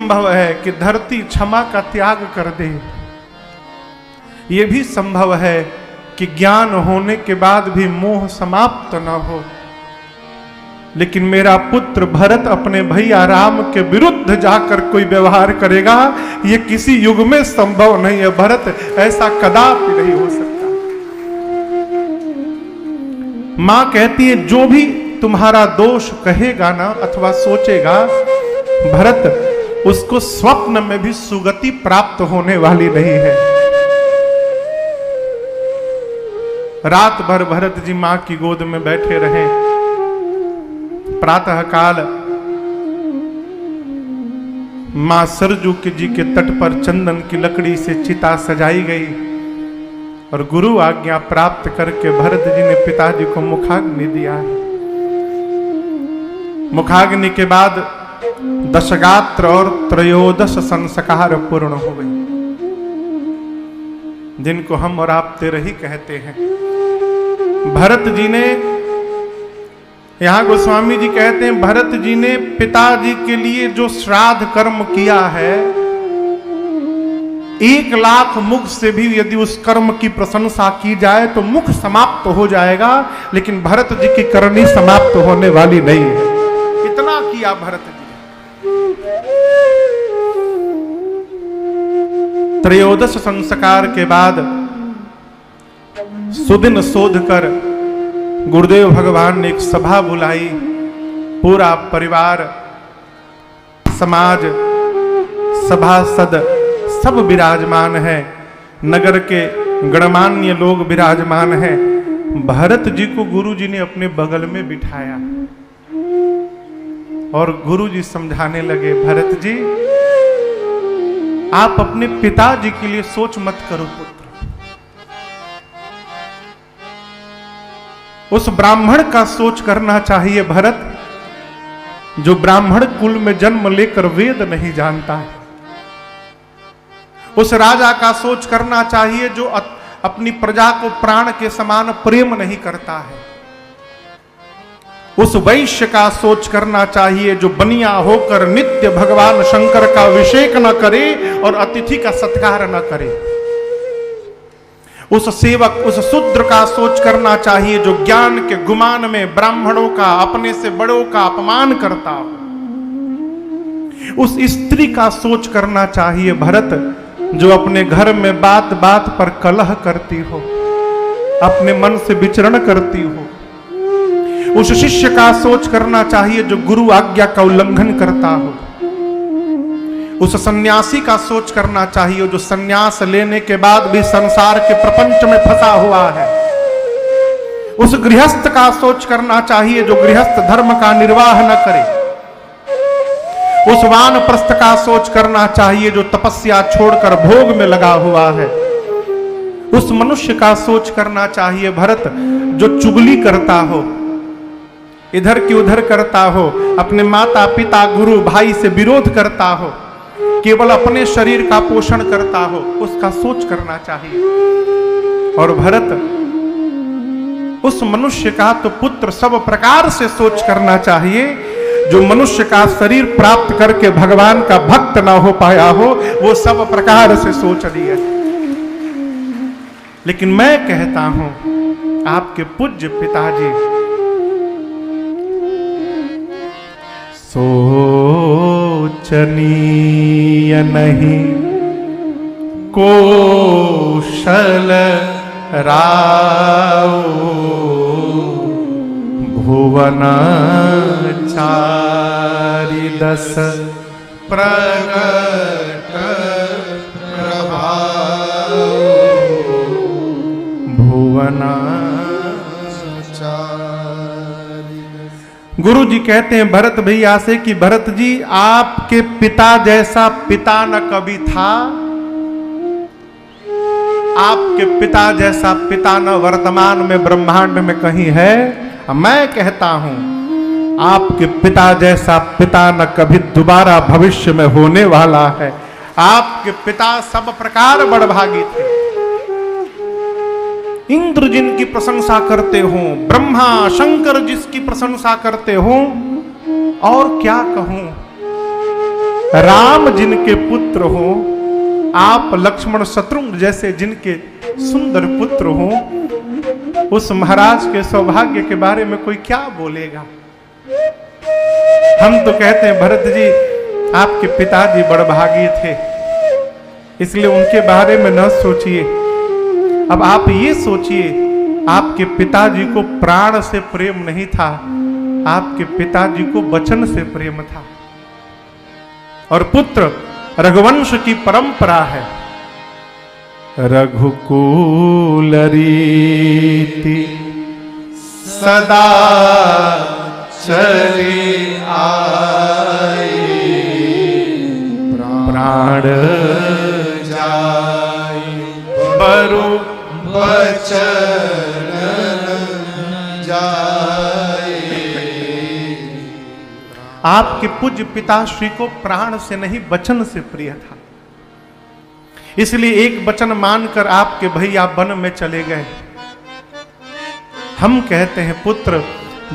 संभव है कि धरती क्षमा का त्याग कर दे, ये भी संभव है कि ज्ञान होने के बाद भी मोह समाप्त न हो। लेकिन मेरा पुत्र भरत अपने भैया राम के विरुद्ध जाकर कोई व्यवहार करेगा, ये किसी युग में संभव नहीं है। भरत, ऐसा कदापि नहीं हो सकता। मां कहती है जो भी तुम्हारा दोष कहेगा ना अथवा सोचेगा भरत, उसको स्वप्न में भी सुगति प्राप्त होने वाली नहीं है। रात भर भरत जी मां की गोद में बैठे रहे। प्रातः काल मां सरजू जी के तट पर चंदन की लकड़ी से चिता सजाई गई और गुरु आज्ञा प्राप्त करके भरत जी ने पिताजी को मुखाग्नि दिया। मुखाग्नि के बाद दशगात्र और त्रयोदश संस्कार पूर्ण हो गए, जिनको हम और आप तेरही कहते हैं। भरत जी ने, यहां गोस्वामी जी कहते हैं, भरत जी ने पिताजी के लिए जो श्राद्ध कर्म किया है, 1,00,000 मुख से भी यदि उस कर्म की प्रशंसा की जाए तो मुख समाप्त हो जाएगा, लेकिन भरत जी की करनी समाप्त होने वाली नहीं है। इतना किया भरत जी। त्रयोदश संस्कार के बाद सुदिन शोध कर गुरुदेव भगवान ने एक सभा बुलाई। पूरा परिवार, समाज, सभासद सब विराजमान है, नगर के गणमान्य लोग विराजमान हैं। भरत जी को गुरु जी ने अपने बगल में बिठाया और गुरु जी समझाने लगे, भरत जी आप अपने पिताजी के लिए सोच मत करो पुत्र। उस ब्राह्मण का सोच करना चाहिए भरत, जो ब्राह्मण कुल में जन्म लेकर वेद नहीं जानता है। उस राजा का सोच करना चाहिए जो अपनी प्रजा को प्राण के समान प्रेम नहीं करता है। उस वैश्य का सोच करना चाहिए जो बनिया होकर नित्य भगवान शंकर का अभिषेक न करे और अतिथि का सत्कार न करे। उस सेवक, उस शूद्र का सोच करना चाहिए जो ज्ञान के गुमान में ब्राह्मणों का, अपने से बड़ों का अपमान करता हो। उस स्त्री का सोच करना चाहिए भरत, जो अपने घर में बात बात पर कलह करती हो, अपने मन से विचरण करती हो। उस शिष्य का सोच करना चाहिए जो गुरु आज्ञा का उल्लंघन करता हो। उस सन्यासी का सोच करना चाहिए जो सन्यास लेने के बाद भी संसार के प्रपंच में फंसा हुआ है। उस गृहस्थ का सोच करना चाहिए जो गृहस्थ धर्म का निर्वाह न करे। उस वानप्रस्थ का सोच करना चाहिए जो तपस्या छोड़कर भोग में लगा हुआ है। उस मनुष्य का सोच करना चाहिए भरत जो चुगली करता हो, इधर की उधर करता हो, अपने माता पिता गुरु भाई से विरोध करता हो, केवल अपने शरीर का पोषण करता हो, उसका सोच करना चाहिए। और भरत उस मनुष्य का तो पुत्र सब प्रकार से सोच करना चाहिए जो मनुष्य का शरीर प्राप्त करके भगवान का भक्त ना हो पाया हो, वो सब प्रकार से सोच लिया। लेकिन मैं कहता हूं आपके पूज्य पिताजी सोचनीय नहीं कौशल राव भुवन चारि दस प्रगट प्रभाव भुवन। गुरु जी कहते हैं भरत भैया से कि भरत जी आपके पिता जैसा पिता न कभी था, आपके पिता जैसा पिता न वर्तमान में ब्रह्मांड में कहीं है। मैं कहता हूं आपके पिता जैसा पिता न कभी दोबारा भविष्य में होने वाला है। आपके पिता सब प्रकार बड़भागी थे। इंद्र जिनकी प्रशंसा करते हो, ब्रह्मा शंकर जिसकी प्रशंसा करते हो, और क्या कहूं। राम जिनके पुत्र हो, आप लक्ष्मण शत्रुघ्न जैसे जिनके सुंदर पुत्र हो, उस महाराज के सौभाग्य के बारे में कोई क्या बोलेगा। हम तो कहते हैं भरत जी आपके पिताजी बड़भागी थे, इसलिए उनके बारे में न सोचिए। अब आप ये सोचिए, आपके पिताजी को प्राण से प्रेम नहीं था, आपके पिताजी को वचन से प्रेम था। और पुत्र रघुवंश की परंपरा है, रघुकुल रीति सदा चली आई, प्राण जाई बरु बचन जाए। आपके पूज्य पिताश्री को प्राण से नहीं वचन से प्रिय था, इसलिए एक वचन मानकर आपके भैया वन में चले गए। हम कहते हैं पुत्र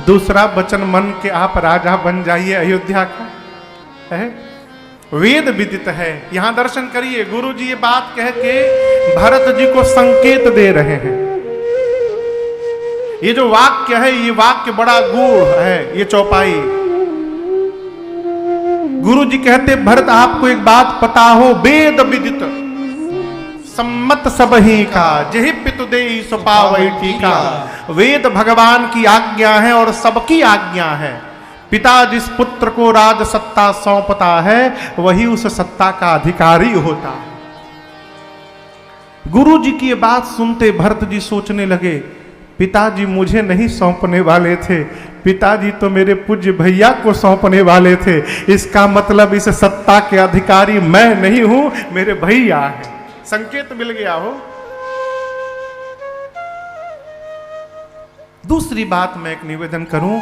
दूसरा वचन मन के आप राजा बन जाइए अयोध्या का, है वेद विदित है। यहां दर्शन करिए, गुरु जी ये बात कह के भरत जी को संकेत दे रहे हैं। ये जो वाक्य है, ये वाक्य बड़ा गूढ़ है, ये चौपाई। गुरु जी कहते भरत आपको एक बात पता हो, वेद विदित सम्मत सब ही का, जेहि पितु देहि सो पावै टीका। वेद भगवान की आज्ञा है और सबकी आज्ञा है। पिता जिस पुत्र को राज सत्ता सौंपता है, वही उस सत्ता का अधिकारी होता है। गुरु जी की ये बात सुनते भरत जी सोचने लगे, पिताजी मुझे नहीं सौंपने वाले थे, पिताजी तो मेरे पूज्य भैया को सौंपने वाले थे। इसका मतलब इस सत्ता के अधिकारी मैं नहीं हूं, मेरे भैया है। संकेत मिल गया हो। दूसरी बात मैं एक निवेदन करूं,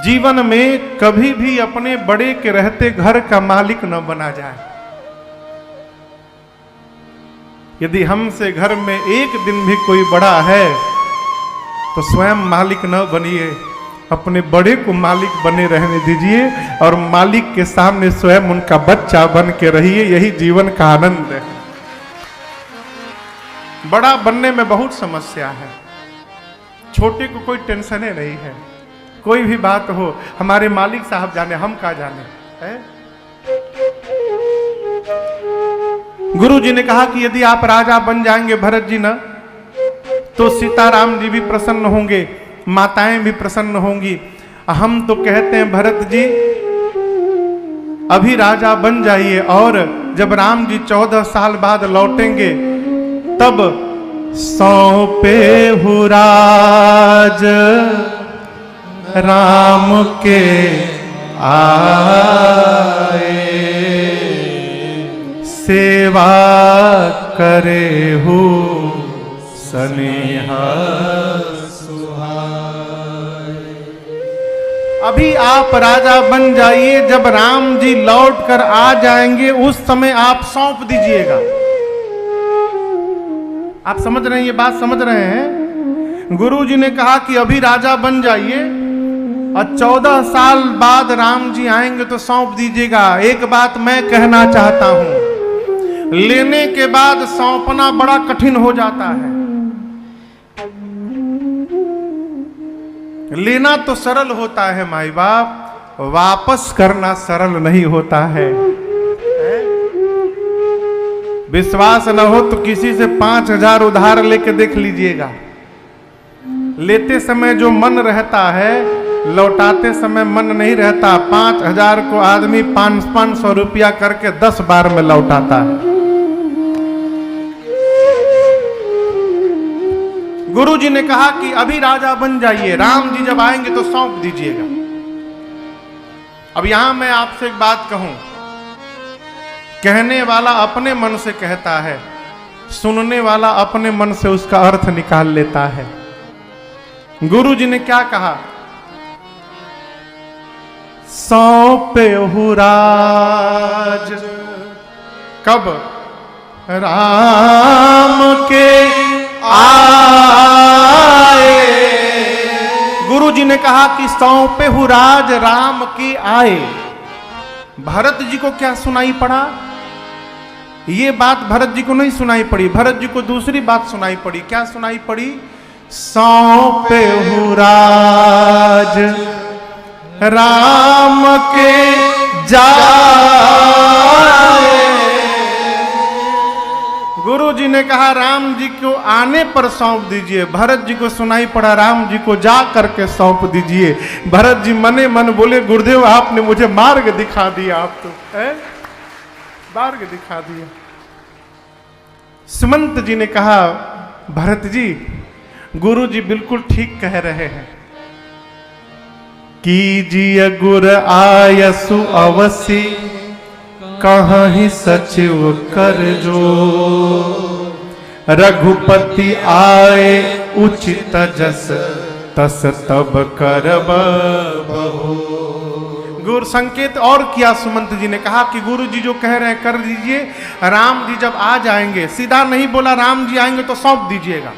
जीवन में कभी भी अपने बड़े के रहते घर का मालिक न बना जाए। यदि हमसे घर में एक दिन भी कोई बड़ा है तो स्वयं मालिक न बनिए, अपने बड़े को मालिक बने रहने दीजिए और मालिक के सामने स्वयं उनका बच्चा बन के रहिए। यही जीवन का आनंद है। बड़ा बनने में बहुत समस्या है, छोटे को कोई टेंशन ही नहीं है। कोई भी बात हो हमारे मालिक साहब जाने, हम क्या जाने है। गुरु जी ने कहा कि यदि आप राजा बन जाएंगे भरत जी ना, तो सीताराम जी भी प्रसन्न होंगे, माताएं भी प्रसन्न होंगी। हम तो कहते हैं भरत जी अभी राजा बन जाइए, और जब राम जी 14 साल बाद लौटेंगे तब सौंपे हु राज राम के आए, सेवा करे हो स्नेहा सुहाए। अभी आप राजा बन जाइए, जब राम जी लौट कर आ जाएंगे उस समय आप सौंप दीजिएगा। आप समझ रहे हैं, ये बात समझ रहे हैं। गुरु जी ने कहा कि अभी राजा बन जाइए और 14 साल बाद राम जी आएंगे तो सौंप दीजिएगा। एक बात मैं कहना चाहता हूं, लेने के बाद सौंपना बड़ा कठिन हो जाता है। लेना तो सरल होता है माई बाप, वापस करना सरल नहीं होता है। विश्वास न हो तो किसी से 5000 उधार लेके देख लीजिएगा। लेते समय जो मन रहता है, लौटाते समय मन नहीं रहता। 5000 को आदमी 500 रुपया करके 10 बार में लौटाता है। गुरु जी ने कहा कि अभी राजा बन जाइए, राम जी जब आएंगे तो सौंप दीजिएगा। अब यहां मैं आपसे एक बात कहूं, कहने वाला अपने मन से कहता है, सुनने वाला अपने मन से उसका अर्थ निकाल लेता है। गुरु जी ने क्या कहा, सौंपे हु राज कब राम के आए। गुरु जी ने कहा कि सौंपे हु राज राम के आए। भरत जी को क्या सुनाई पड़ा? ये बात भरत जी को नहीं सुनाई पड़ी, भरत जी को दूसरी बात सुनाई पड़ी। क्या सुनाई पड़ी? सौंपे हु राज राम के जाए। गुरु जी ने कहा राम जी को आने पर सौंप दीजिए। भरत जी को सुनाई पड़ा राम जी को जा करके सौंप दीजिए। भरत जी मने मन बोले गुरुदेव आपने मुझे मार्ग दिखा दिया, आप तो है मार्ग दिखा दिया। सुमंत जी ने कहा भरत जी गुरु जी बिल्कुल ठीक कह रहे हैं। कीजिए गुर आयसु अवसी कहाँ ही सचिव कर जो। रघुपति आए उचित जस तस तब करब बहु। गुरु संकेत और किया सुमंत जी ने कहा कि गुरु जी जो कह रहे हैं कर दीजिए। राम जी जब आ जाएंगे, सीधा नहीं बोला राम जी आएंगे तो सौंप दीजिएगा,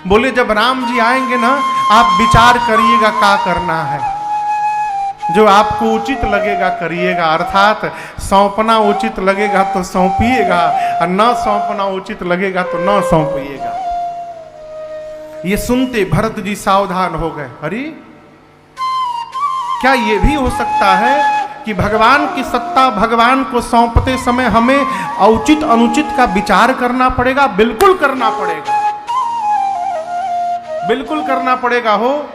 बोले जब राम जी आएंगे ना आप विचार करिएगा क्या करना है, जो आपको उचित लगेगा करिएगा। अर्थात सौंपना उचित लगेगा तो सौंपिएगा और न सौंपना उचित लगेगा तो न सौंपिएगा। ये सुनते भरत जी सावधान हो गए। अरे क्या ये भी हो सकता है कि भगवान की सत्ता भगवान को सौंपते समय हमें औचित अनुचित का विचार करना पड़ेगा? बिल्कुल करना पड़ेगा, बिल्कुल करना पड़ेगा। हो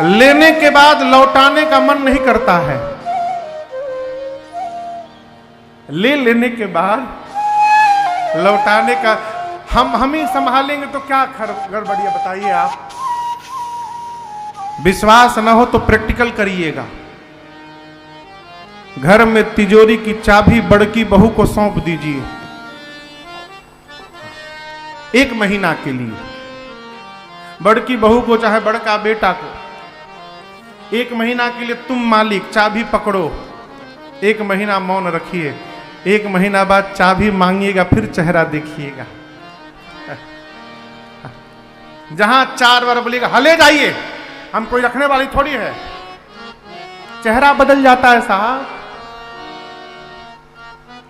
लेने के बाद लौटाने का मन नहीं करता है, ले लेने के बाद लौटाने का हम ही संभालेंगे तो क्या गड़बड़िया बताइए आप। विश्वास न हो तो प्रैक्टिकल करिएगा। घर में तिजोरी की चाबी बड़की बहू को सौंप दीजिए 1 महीना के लिए। बड़की बहू को चाहे बड़का बेटा को 1 महीना के लिए तुम मालिक, चाबी पकड़ो। 1 महीना मौन रखिए, 1 महीना बाद चाबी मांगिएगा, फिर चेहरा देखिएगा। जहां 4 बार बोलेगा हले जाइए, हम कोई रखने वाली थोड़ी है, चेहरा बदल जाता है साहब।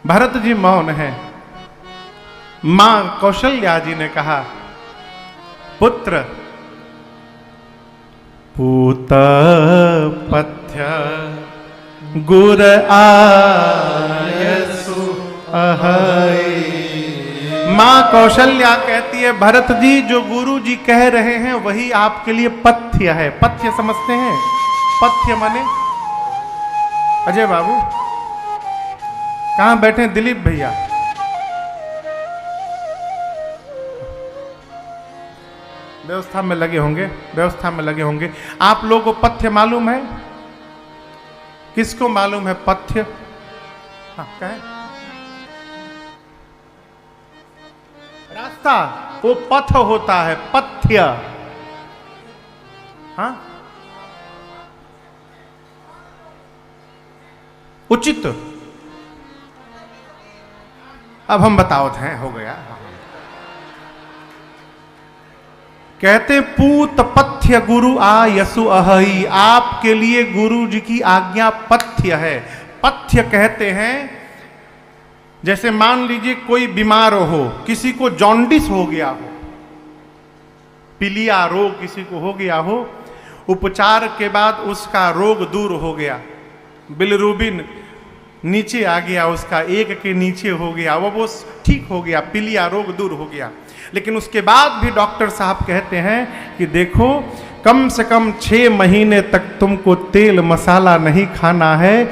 भरत जी मौन है। मां कौशल्या जी ने कहा पुत्र पूत पथ्य गुर आयसु अहै। मां कौशल्या कहती है भरत जी जो गुरु जी कह रहे हैं वही आपके लिए पथ्य है। पथ्य समझते हैं? पथ्य माने अजय बाबू कहां बैठे? दिलीप भैया व्यवस्था में लगे होंगे, व्यवस्था में लगे होंगे। आप लोगों को पथ्य मालूम है? किसको मालूम है पथ्य? हाँ कहें। रास्ता वो पथ होता है, पथ्य। हाँ उचित। अब हम बतावत हैं, हो गया। कहते पूत पथ्य गुरु आ यसु अहई। आपके लिए गुरु जी की आज्ञा पथ्य है। पथ्य कहते हैं जैसे मान लीजिए कोई बीमार हो, किसी को जॉन्डिस हो गया हो, पीलिया रोग किसी को हो गया हो, उपचार के बाद उसका रोग दूर हो गया, बिलिरुबिन नीचे आ गया, उसका 1 के नीचे हो गया, वो ठीक हो गया, पीलिया रोग दूर हो गया। लेकिन उसके बाद भी डॉक्टर साहब कहते हैं कि देखो कम से कम 6 महीने तक तुमको तेल मसाला नहीं खाना है।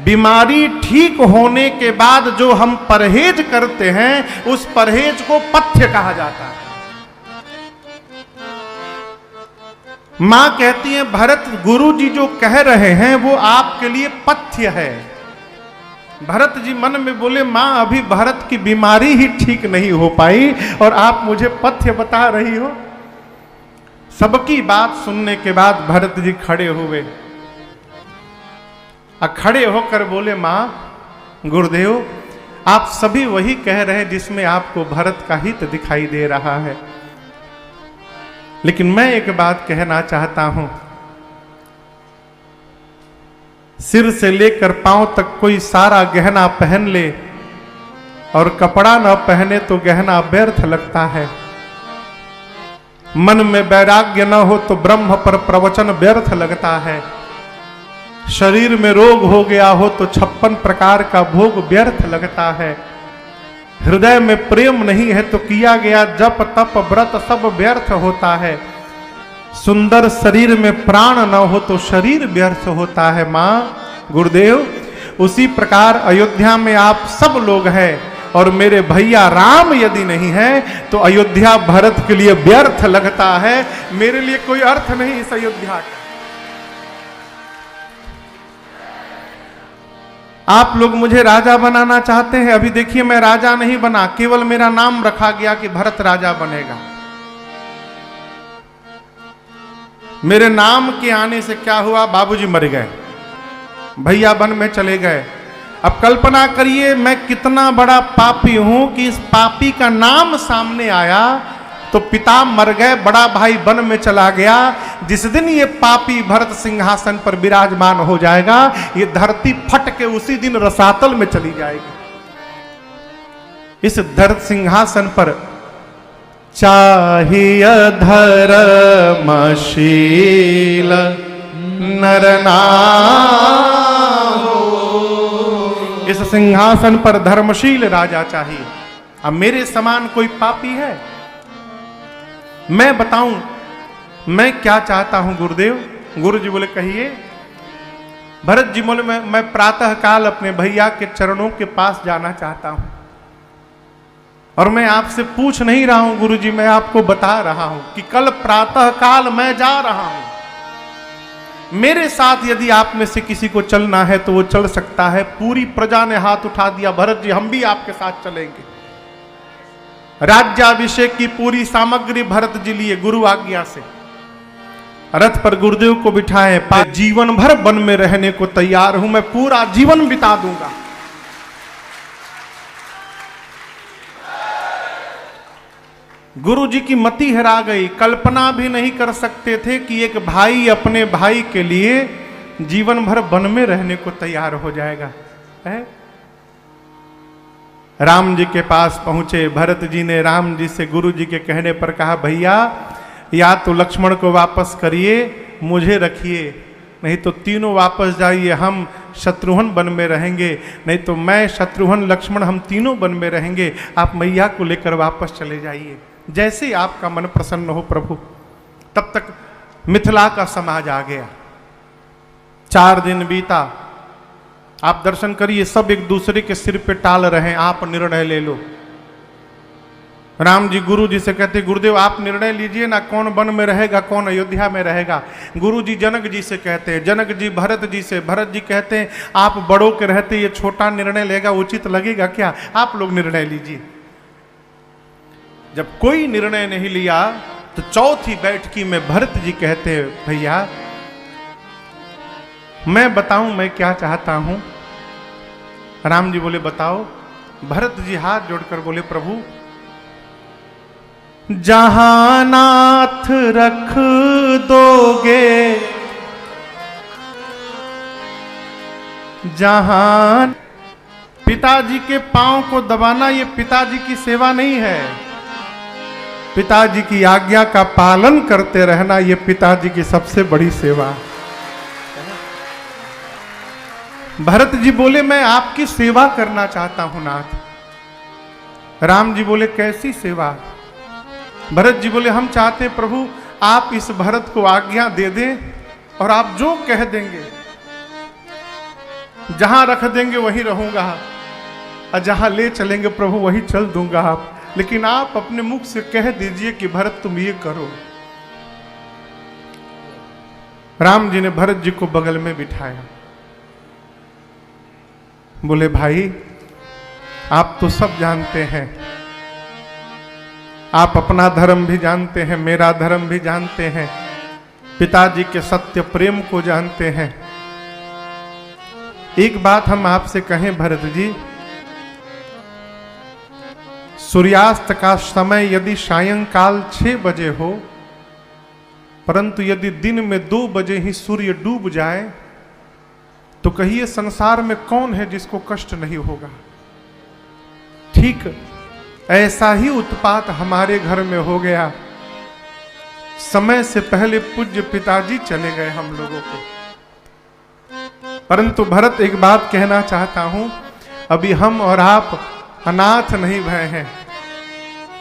बीमारी ठीक होने के बाद जो हम परहेज करते हैं उस परहेज को पथ्य कहा जाता है। मां कहती है भरत गुरु जी जो कह रहे हैं वो आपके लिए पथ्य है। भरत जी मन में बोले मां अभी भरत की बीमारी ही ठीक नहीं हो पाई और आप मुझे पथ्य बता रही हो। सबकी बात सुनने के बाद भरत जी खड़े हुए और खड़े होकर बोले मां गुरुदेव आप सभी वही कह रहे हैं जिसमें आपको भरत का हित दिखाई दे रहा है। लेकिन मैं एक बात कहना चाहता हूं, सिर से लेकर पांव तक कोई सारा गहना पहन ले और कपड़ा न पहने तो गहना व्यर्थ लगता है। मन में वैराग्य न हो तो ब्रह्म पर प्रवचन व्यर्थ लगता है। शरीर में रोग हो गया हो तो 56 प्रकार का भोग व्यर्थ लगता है। हृदय में प्रेम नहीं है तो किया गया जप तप व्रत सब व्यर्थ होता है। सुंदर शरीर में प्राण न हो तो शरीर व्यर्थ होता है। मां गुरुदेव, उसी प्रकार अयोध्या में आप सब लोग हैं और मेरे भैया राम यदि नहीं है तो अयोध्या भरत के लिए व्यर्थ लगता है। मेरे लिए कोई अर्थ नहीं इस अयोध्या का। आप लोग मुझे राजा बनाना चाहते हैं, अभी देखिए मैं राजा नहीं बना, केवल मेरा नाम रखा गया कि भरत राजा बनेगा। मेरे नाम के आने से क्या हुआ, बाबूजी मर गए, भैया वन में चले गए। अब कल्पना करिए मैं कितना बड़ा पापी हूं कि इस पापी का नाम सामने आया तो पिता मर गए, बड़ा भाई वन में चला गया। जिस दिन ये पापी भरत सिंहासन पर विराजमान हो जाएगा, ये धरती फट के उसी दिन रसातल में चली जाएगी। इस धरत सिंहासन पर चाहिए धर्मशील नरनाम, इस सिंहासन पर धर्मशील राजा चाहिए। अब मेरे समान कोई पापी है? मैं बताऊं मैं क्या चाहता हूं गुरुदेव? गुरु जी बोले कहिए। भरत जी बोले मैं प्रातः काल अपने भैया के चरणों के पास जाना चाहता हूं और मैं आपसे पूछ नहीं रहा हूं गुरु जी, मैं आपको बता रहा हूं कि कल प्रातः काल मैं जा रहा हूं। मेरे साथ यदि आप में से किसी को चलना है तो वो चल सकता है। पूरी प्रजा ने हाथ उठा दिया, भरत जी हम भी आपके साथ चलेंगे। राज्याभिषेक की पूरी सामग्री भरत जी लिए गुरु आज्ञा से रथ पर गुरुदेव को बिठाए। जीवन भर वन में रहने को तैयार हूं, मैं पूरा जीवन बिता दूंगा। गुरु जी की मति हेरा गई। कल्पना भी नहीं कर सकते थे कि एक भाई अपने भाई के लिए जीवन भर वन में रहने को तैयार हो जाएगा। है? राम जी के पास पहुंचे। भरत जी ने राम जी से गुरु जी के कहने पर कहा, भैया या तो लक्ष्मण को वापस करिए, मुझे रखिए, नहीं तो तीनों वापस जाइए, हम शत्रुघ्न वन में रहेंगे, नहीं तो मैं शत्रुघ्न लक्ष्मण हम तीनों वन में रहेंगे। आप मैया को लेकर वापस चले जाइए, जैसे आपका मन प्रसन्न हो प्रभु। तब तक मिथिला का समाज आ गया। 4 दिन बीता, आप दर्शन करिए, सब एक दूसरे के सिर पे टाल रहे हैं, आप निर्णय ले लो। राम जी गुरु जी से कहते, गुरुदेव आप निर्णय लीजिए ना, कौन वन में रहेगा, कौन अयोध्या में रहेगा। गुरु जी जनक जी से कहते हैं, जनक जी भरत जी से, भरत जी कहते हैं आप बड़ों के रहते ये छोटा निर्णय लेगा उचित लगेगा क्या, आप लोग निर्णय लीजिए। जब कोई निर्णय नहीं लिया तो चौथी बैठकी में भरत जी कहते हैं, भैया मैं बताऊं मैं क्या चाहता हूं। राम जी बोले बताओ। भरत जी हाथ जोड़कर बोले, प्रभु जहां नाथ रख दोगे, जहां पिताजी के पांव को दबाना ये पिताजी की सेवा नहीं है, पिताजी की आज्ञा का पालन करते रहना ये पिताजी की सबसे बड़ी सेवा। भरत जी बोले मैं आपकी सेवा करना चाहता हूं नाथ। राम जी बोले कैसी सेवा? भरत जी बोले हम चाहते प्रभु आप इस भरत को आज्ञा दे दें और आप जो कह देंगे, जहां रख देंगे वहीं रहूंगा और जहां ले चलेंगे प्रभु वहीं चल दूंगा आप, लेकिन आप अपने मुख से कह दीजिए कि भरत तुम ये करो। राम जी ने भरत जी को बगल में बिठाया, बोले भाई आप तो सब जानते हैं, आप अपना धर्म भी जानते हैं, मेरा धर्म भी जानते हैं, पिताजी के सत्य प्रेम को जानते हैं। एक बात हम आपसे कहें भरत जी, सूर्यास्त का समय यदि सायंकाल 6 बजे हो परंतु यदि दिन में 2 बजे ही सूर्य डूब जाए तो कहिए संसार में कौन है जिसको कष्ट नहीं होगा। ठीक ऐसा ही उत्पात हमारे घर में हो गया। समय से पहले पूज्य पिताजी चले गए हम लोगों को। परंतु भरत एक बात कहना चाहता हूं, अभी हम और आप अनाथ नहीं भय हैं।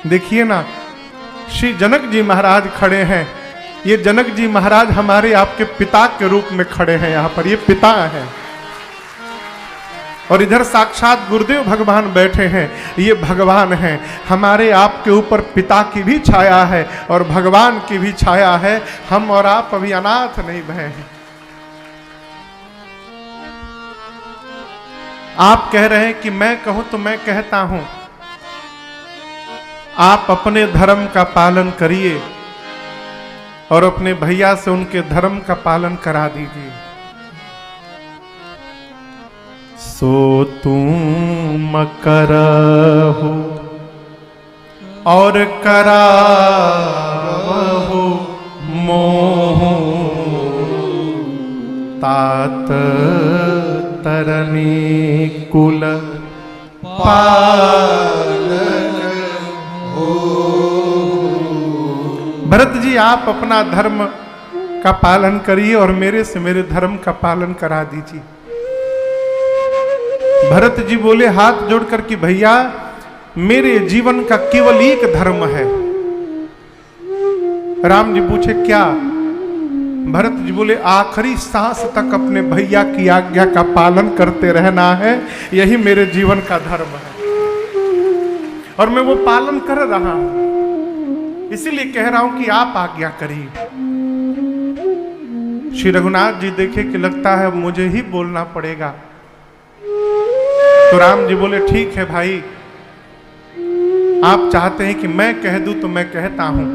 देखिए ना, श्री जनक जी महाराज खड़े हैं। ये जनक जी महाराज हमारे आपके पिता के रूप में खड़े हैं। यहां पर ये पिता हैं और इधर साक्षात गुरुदेव भगवान बैठे हैं। ये भगवान हैं। हमारे आपके ऊपर पिता की भी छाया है और भगवान की भी छाया है। हम और आप अभी अनाथ नहीं भय हैं। आप कह रहे हैं कि मैं कहूं तो मैं कहता हूं, आप अपने धर्म का पालन करिए और अपने भैया से उनके धर्म का पालन करा दीजिए। सो तुम करहु और करावहु मोह, तात तरनी कुल पालन हो। भरत जी, आप अपना धर्म का पालन करिए और मेरे से मेरे धर्म का पालन करा दीजिए। भरत जी बोले हाथ जोड़कर कि भैया, मेरे जीवन का केवल एक धर्म है। राम जी पूछे क्या? भरत जी बोले आखिरी सांस तक अपने भैया की आज्ञा का पालन करते रहना है। यही मेरे जीवन का धर्म है और मैं वो पालन कर रहा हूं। इसीलिए कह रहा हूं कि आप आज्ञा करिए। श्री रघुनाथ जी देखे कि लगता है मुझे ही बोलना पड़ेगा। तो राम जी बोले ठीक है भाई, आप चाहते हैं कि मैं कह दूं तो मैं कहता हूं।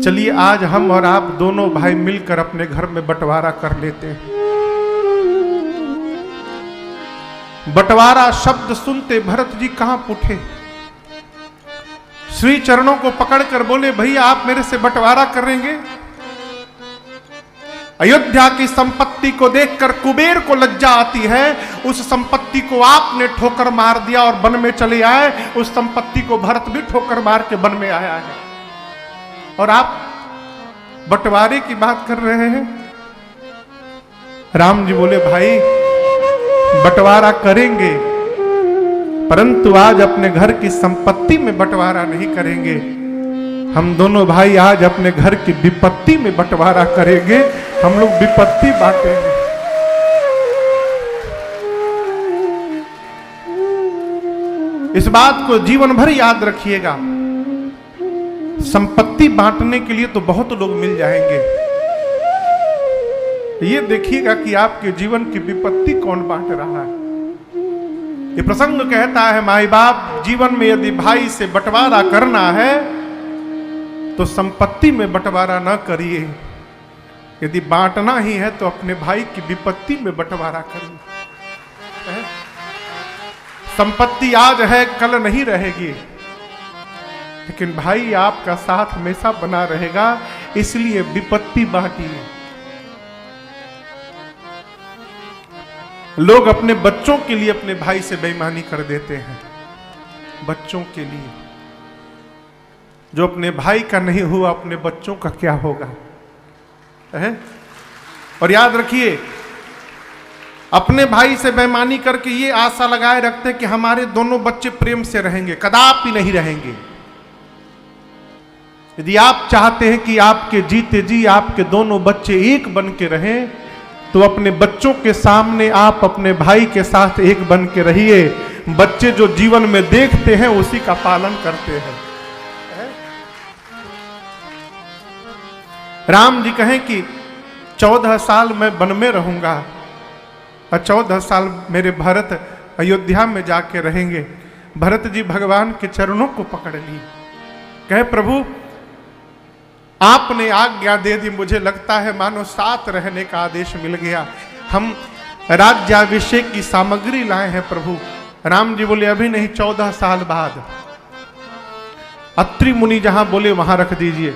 चलिए आज हम और आप दोनों भाई मिलकर अपने घर में बंटवारा कर लेते हैं। बंटवारा शब्द सुनते भरत जी कहां उठे, श्री चरणों को पकड़कर बोले भैया आप मेरे से बंटवारा करेंगे? अयोध्या की संपत्ति को देखकर कुबेर को लज्जा आती है। उस संपत्ति को आपने ठोकर मार दिया और वन में चले आए। उस संपत्ति को भरत भी ठोकर मार के वन में आया है और आप बंटवारे की बात कर रहे हैं। राम जी बोले भाई बंटवारा करेंगे, परंतु आज अपने घर की संपत्ति में बंटवारा नहीं करेंगे। हम दोनों भाई आज अपने घर की विपत्ति में बंटवारा करेंगे। हम लोग विपत्ति बांटेंगे। इस बात को जीवन भर याद रखिएगा। संपत्ति बांटने के लिए तो बहुत लोग मिल जाएंगे, ये देखिएगा कि आपके जीवन की विपत्ति कौन बांट रहा है। ये प्रसंग कहता है माई बाप जीवन में यदि भाई से बंटवारा करना है तो संपत्ति में बंटवारा ना करिए। यदि बांटना ही है तो अपने भाई की विपत्ति में बंटवारा करिए। संपत्ति आज है कल नहीं रहेगी, लेकिन भाई आपका साथ हमेशा बना रहेगा। इसलिए विपत्ति बांटिए। लोग अपने बच्चों के लिए अपने भाई से बेईमानी कर देते हैं। बच्चों के लिए, जो अपने भाई का नहीं हुआ अपने बच्चों का क्या होगा है? और याद रखिए, अपने भाई से बेईमानी करके ये आशा लगाए रखते कि हमारे दोनों बच्चे प्रेम से रहेंगे, कदापि नहीं रहेंगे। यदि आप चाहते हैं कि आपके जीते जी आपके दोनों बच्चे एक बन के रहें, तो अपने बच्चों के सामने आप अपने भाई के साथ एक बन के रहिए। बच्चे जो जीवन में देखते हैं उसी का पालन करते हैं। राम जी कहें कि 14 साल मैं वन में रहूंगा और 14 साल मेरे भरत अयोध्या में जाके रहेंगे। भरत जी भगवान के चरणों को पकड़ ली, कहे प्रभु आपने आज्ञा दे दी, मुझे लगता है मानो साथ रहने का आदेश मिल गया। हम राज्याभिषेक की सामग्री लाए हैं प्रभु। राम जी बोले अभी नहीं, 14 साल बाद। अत्रि मुनि जहां बोले वहां रख दीजिए।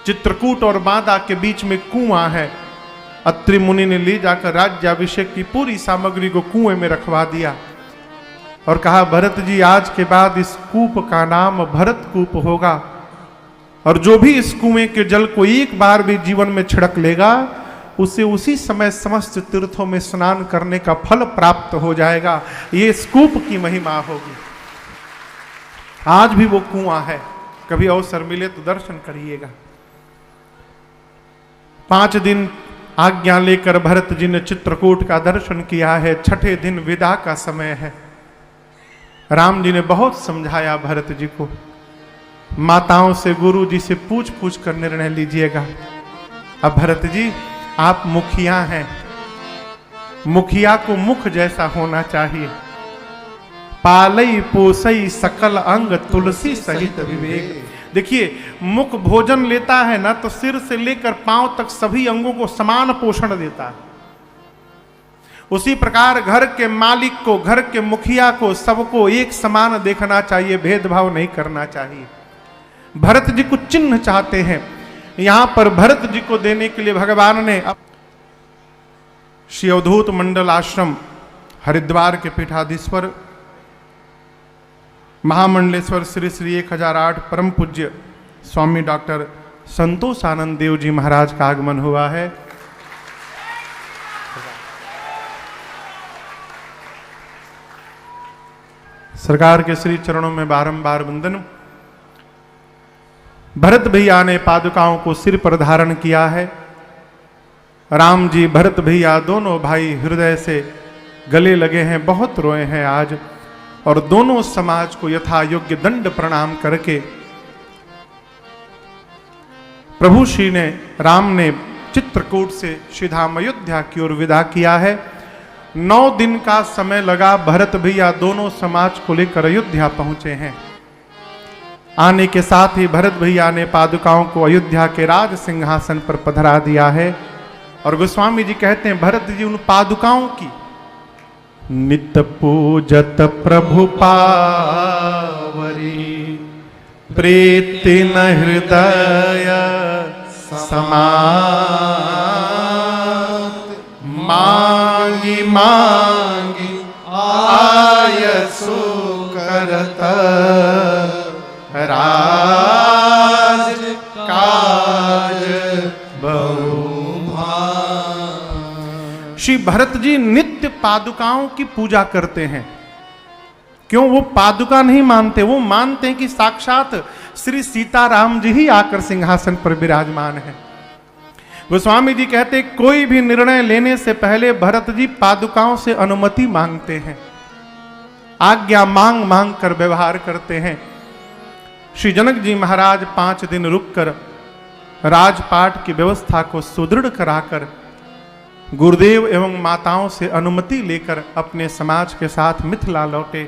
चित्रकूट और बांदा के बीच में कुआं है। अत्रि मुनि ने ले जाकर राज्याभिषेक की पूरी सामग्री को कुएं में रखवा दिया और कहा, भरत जी आज के बाद इस कूप का नाम भरत कूप होगा, और जो भी इस कुएं के जल को एक बार भी जीवन में छिड़क लेगा उसे उसी समय समस्त तीर्थों में स्नान करने का फल प्राप्त हो जाएगा। ये इस कूप की महिमा होगी। आज भी वो कुआं है, कभी अवसर मिले तो दर्शन करिएगा। 5 दिन आज्ञा लेकर भरत जी ने चित्रकूट का दर्शन किया है। 6ठे दिन विदा का समय है। राम जी ने बहुत समझाया भरत जी को, माताओं से गुरु जी से पूछ पूछ कर निर्णय लीजिएगा। अब भरत जी आप मुखिया हैं, मुखिया को मुख जैसा होना चाहिए। पालई पोसई सकल अंग तुलसी सहित विवेक। देखिए, मुख भोजन लेता है ना तो सिर से लेकर पांव तक सभी अंगों को समान पोषण देता है। उसी प्रकार घर के मालिक को, घर के मुखिया को, सबको एक समान देखना चाहिए, भेदभाव नहीं करना चाहिए। भरत जी कुछ चिन्ह चाहते हैं, यहां पर भरत जी को देने के लिए भगवान ने श्री अवधूत मंडल आश्रम हरिद्वार के पीठाधीश्वर महामंडलेश्वर श्री श्री 1008 परम पूज्य स्वामी डॉक्टर संतोष आनंद देव जी महाराज का आगमन हुआ है। सरकार के श्री चरणों में बारंबार वंदन। भरत भैया ने पादुकाओं को सिर पर धारण किया है। राम जी, भरत भैया दोनों भाई हृदय से गले लगे हैं, बहुत रोए हैं आज, और दोनों समाज को यथा योग्य दंड प्रणाम करके प्रभु श्री ने, राम ने चित्रकूट से सीधाम अयोध्या की ओर विदा किया है। 9 दिन का समय लगा। भरत भैया दोनों समाज को लेकर अयोध्या पहुंचे हैं। आने के साथ ही भरत भैया ने पादुकाओं को अयोध्या के राज सिंहासन पर पधरा दिया है। और गोस्वामी जी कहते हैं, भरत जी उन पादुकाओं की नित्य पूजत प्रभु पावरी, प्रीति न हृदय समात, मांगी मांगी आयसु करत, राज काज श्री भरत जी नित्य पादुकाओं की पूजा करते हैं। क्यों? वो पादुका नहीं मानते, वो मानते हैं कि साक्षात श्री सीताराम जी ही आकर सिंहासन पर विराजमान है। गोस्वामी जी कहते, कोई भी निर्णय लेने से पहले भरत जी पादुकाओं से अनुमति मांगते हैं, आज्ञा मांग मांग कर व्यवहार करते हैं। श्री जनक जी महाराज 5 दिन रुककर राजपाट की व्यवस्था को सुदृढ़ कराकर गुरुदेव एवं माताओं से अनुमति लेकर अपने समाज के साथ मिथिला लौटे।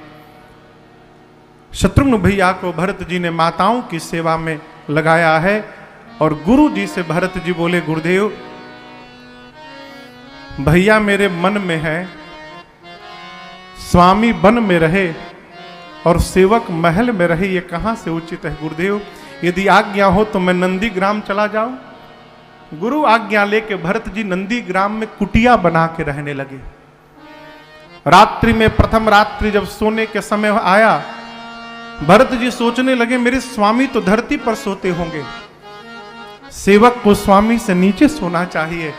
शत्रुघ्न भैया को भरत जी ने माताओं की सेवा में लगाया है और गुरु जी से भरत जी बोले, गुरुदेव भैया मेरे मन में है, स्वामी वन में रहे और सेवक महल में रहे, ये कहां से उचित है गुरुदेव? यदि आज्ञा हो तो मैं नंदीग्राम चला जाऊं। गुरु आज्ञा लेके भरत जी नंदीग्राम में कुटिया बना के रहने लगे। रात्रि में प्रथम रात्रि जब सोने के समय आया, भरत जी सोचने लगे, मेरे स्वामी तो धरती पर सोते होंगे, सेवक को स्वामी से नीचे सोना चाहिए।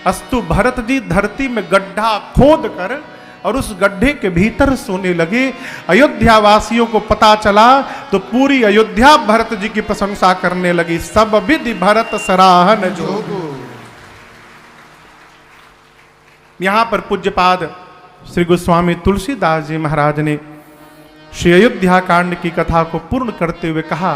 अस्तु भरत जी धरती में गड्ढा खोद कर और उस गड्ढे के भीतर सोने लगे। अयोध्या वासियों को पता चला तो पूरी अयोध्या भरत जी की प्रशंसा करने लगी। सब विधि भरत सराहन जोगु। यहां पर पूज्यपाद श्री गोस्वामी तुलसीदास जी महाराज ने श्री अयोध्या कांड की कथा को पूर्ण करते हुए कहा,